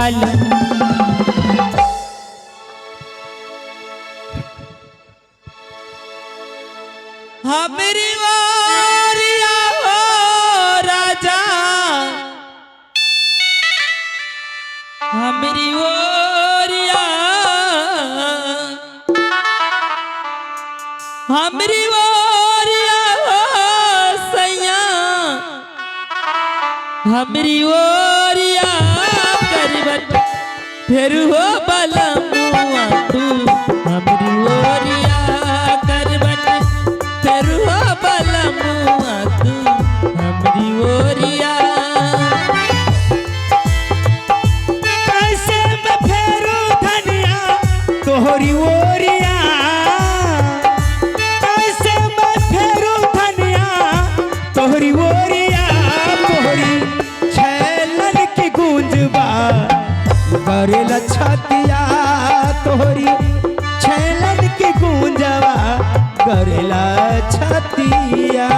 हाल मेरी वारिया हो राजा मेरी वारिया मेरी वारिया हो सैया मेरी वारिया करबट फिर हो बलमुआ तू मेरी वारिया करबट फिर हो बलमुआ तू मेरी वारिया कैसे मैं फेरू धनिया तोहरी ओरिया कैसे मैं फेरू धनिया तोहरी ओरिया तोहरी छैलन की गूंजबा करेला छतिया तोहरी छैलन की गूंजबा करेला छतिया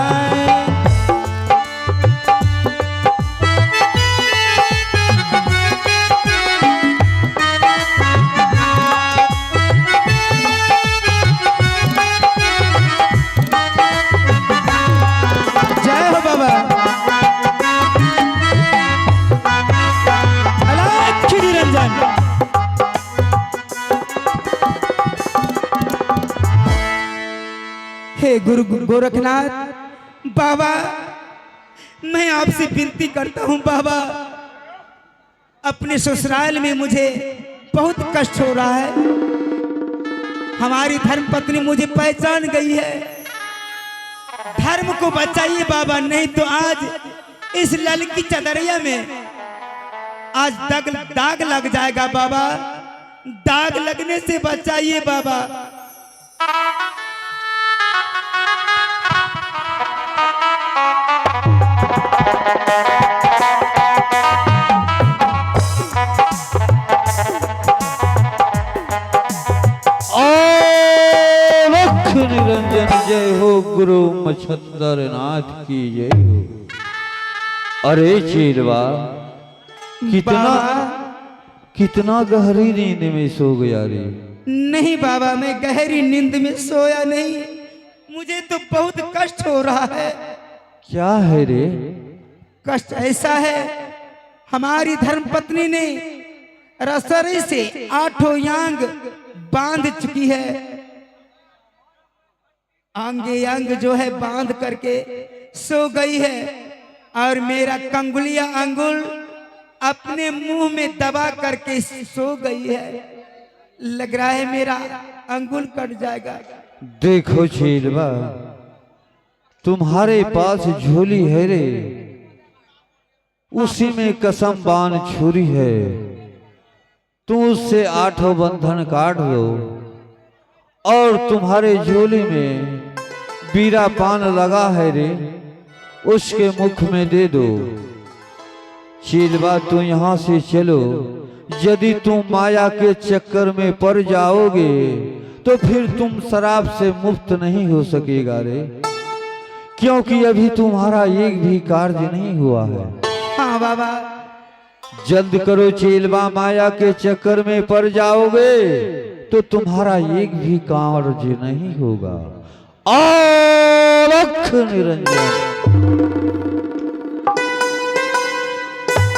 जय हो बाबा अलख निरंजन हे गुरु गोरखनाथ बाबा मैं आपसे विनती करता हूँ बाबा अपने ससुराल में मुझे बहुत कष्ट हो रहा है। हमारी धर्मपत्नी मुझे पहचान गई है। धर्म को बचाइए बाबा, नहीं तो आज इस ललकी चदरिया में आज दाग लग जाएगा बाबा। दाग लगने से बचाइए बाबा। निरंजन जय हो गुरु मच्छंदर नाथ की जय हो। अरे चीरवा कितना गहरी नींद में सो गया रे। नहीं बाबा मैं गहरी नींद में सोया नहीं, मुझे तो बहुत कष्ट हो रहा है। क्या है रे? कष्ट ऐसा है हमारी धर्मपत्नी ने रसरी से 8 यांग बांध चुकी है। अंगे अंग जो है बांध करके सो गई है और मेरा कंगुलिया अंगुल अपने मुंह में दबा करके सो गई है। लग रहा है मेरा अंगुल कट जाएगा। देखो चीलवा तुम्हारे पास झोली है रे, उसी में कसम बान छुरी है। तुम उससे 8 बंधन काट दो और तुम्हारे झोली में बीरा पान लगा है रे, उसके मुख में दे दो। चीलवा तुम यहाँ से चलो, यदि तुम माया के चक्कर में पड़ जाओगे तो फिर तुम शराब से मुक्त नहीं हो सकेगा रे, क्योंकि अभी तुम्हारा एक भी कार्य नहीं हुआ है। हाँ बाबा जल्द करो चीलवा, माया के चक्कर में पड़ जाओगे तो तुम्हारा एक भी कार्य नहीं होगा। अलख निरंजन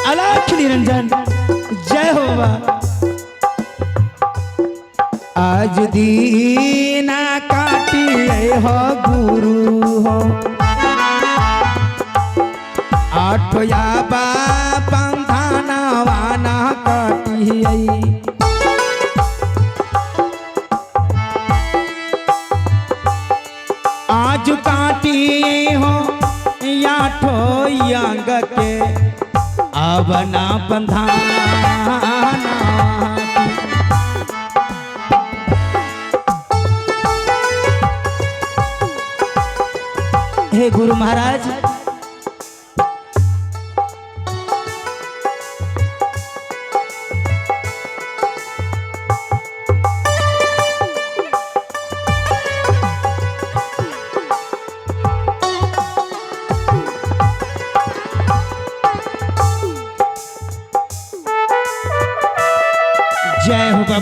अलख निरंजन जय हो बाबा। आज दीना काटिए हो गुरु हो, 8 या बंधना वाना काटिए। आज काटिए हो 8 यांग के अब ना बंधाना। हे गुरु महाराज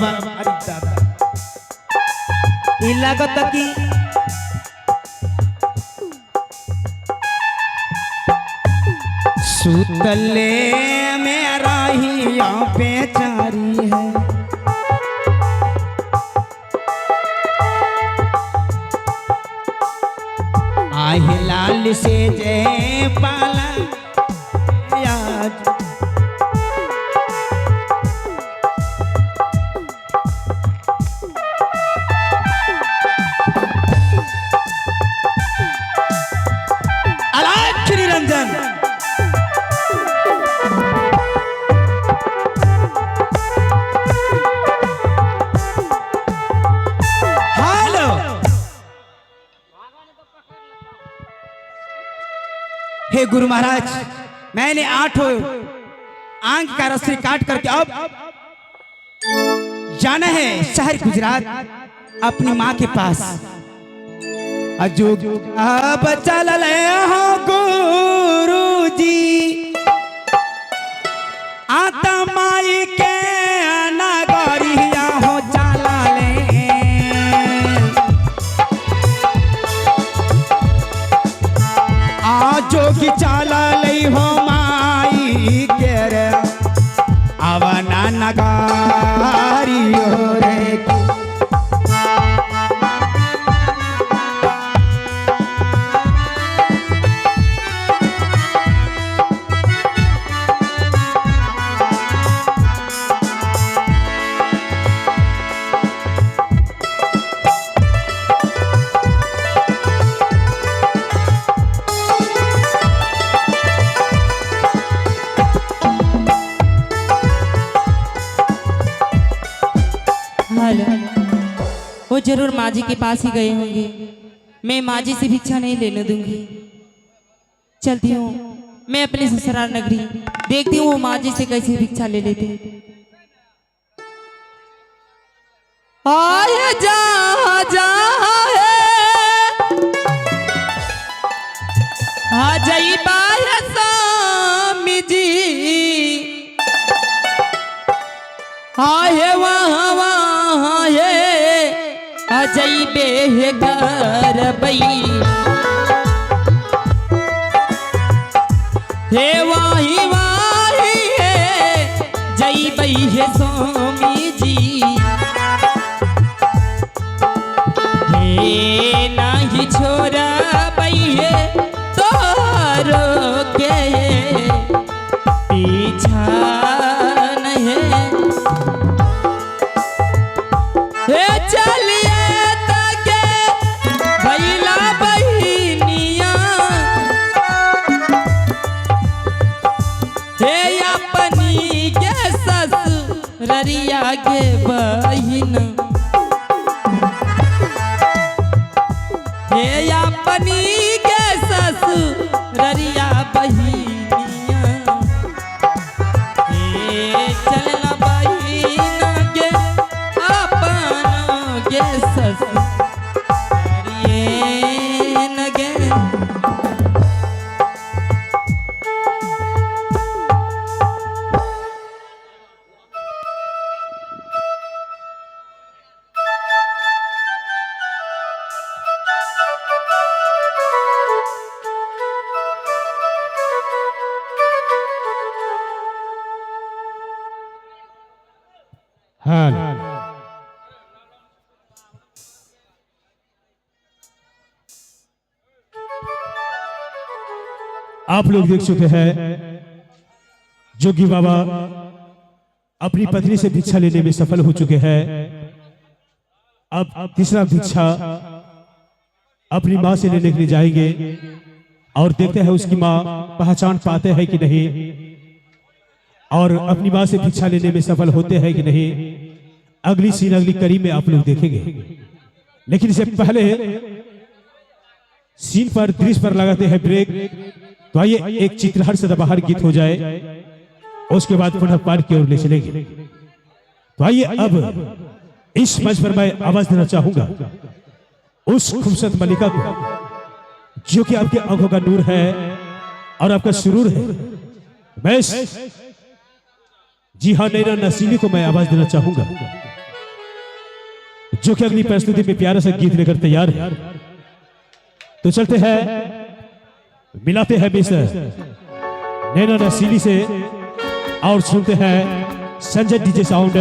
बाबा अरे दादा ई लागत कि सुतले में रहिया बेचारी है आहे लाल से जय पाला याद अलाख निरंजन हे गुरु महाराज, मैंने 8 आंख का रस्सी काट करके अब जाना है शहर गुजरात अपनी माँ के पास। अब चल हो गुरु जी आता माई के नगरिया हो चला ले जोगी चाला लई हो माई के रे आवना नगारी हो रे वो जरूर माँ जी के पास ही गए होंगे। मैं माँ जी से भिक्षा नहीं लेने दूंगी। चलती हूँ मैं अपनी ससुराल नगरी, देखती हूँ वो माँ जी से कैसे भिक्षा ले लेते। आए जा जा आ जाई बाया स्वामी जी आए वहाँ वहाँ है अजय बेहगर बई हे वाही वाही है जय बई है स्वामी जी हे नाही छोरा बई है तोरो के पीछा नहीं हे चलिए तके भैला बहिनिया हे अपनी के ससुररिया के बहिन हे अपनी के ससुररिया बहिनिया हे चलना बहिन के अपन के ससुरिये नगे हाल आप लोग देख चुके हैं जोगी बाबा अपनी पत्नी से भिक्षा लेने में सफल हो चुके हैं। अब तीसरा भिक्षा अपनी माँ से लेने के लिए जाएंगे और देखते हैं उसकी माँ पहचान पाते हैं कि नहीं और अपनी माँ से भिक्षा लेने में सफल होते हैं कि नहीं। अगली सीन अगली कड़ी में आप लोग देखेंगे, लेकिन इससे पहले सीन पर दृश्य पर लगाते हैं ब्रेक। तो आइए एक चित्रहार से बाहर गीत हो जाए, उसके बाद पुनः पार्क की ओर ले चलेंगे। तो आइए अब इस मंच पर मैं आवाज देना चाहूंगा उस खूबसूरत मलिका को जो कि आपके आंखों का नूर है और आपका सुरूर है। मैं जी हाँ नैना नसीली को मैं आवाज देना चाहूंगा। जो कि अगली प्रस्तुति में प्यारा सा गीत लेकर तैयार है। तो चलते हैं, मिलाते हैं मिस्टर नैना नसीली से और सुनते हैं संजय डीजे साउंड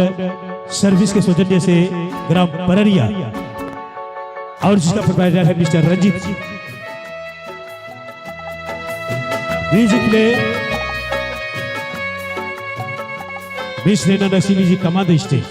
सर्विस के सौजन्य से ग्राम पररिया और जिसका प्रोप्राइटर है मिस्टर रंजीत जी। म्यूजिक प्ले मिस नैना नसीली जी कमांड स्टेज।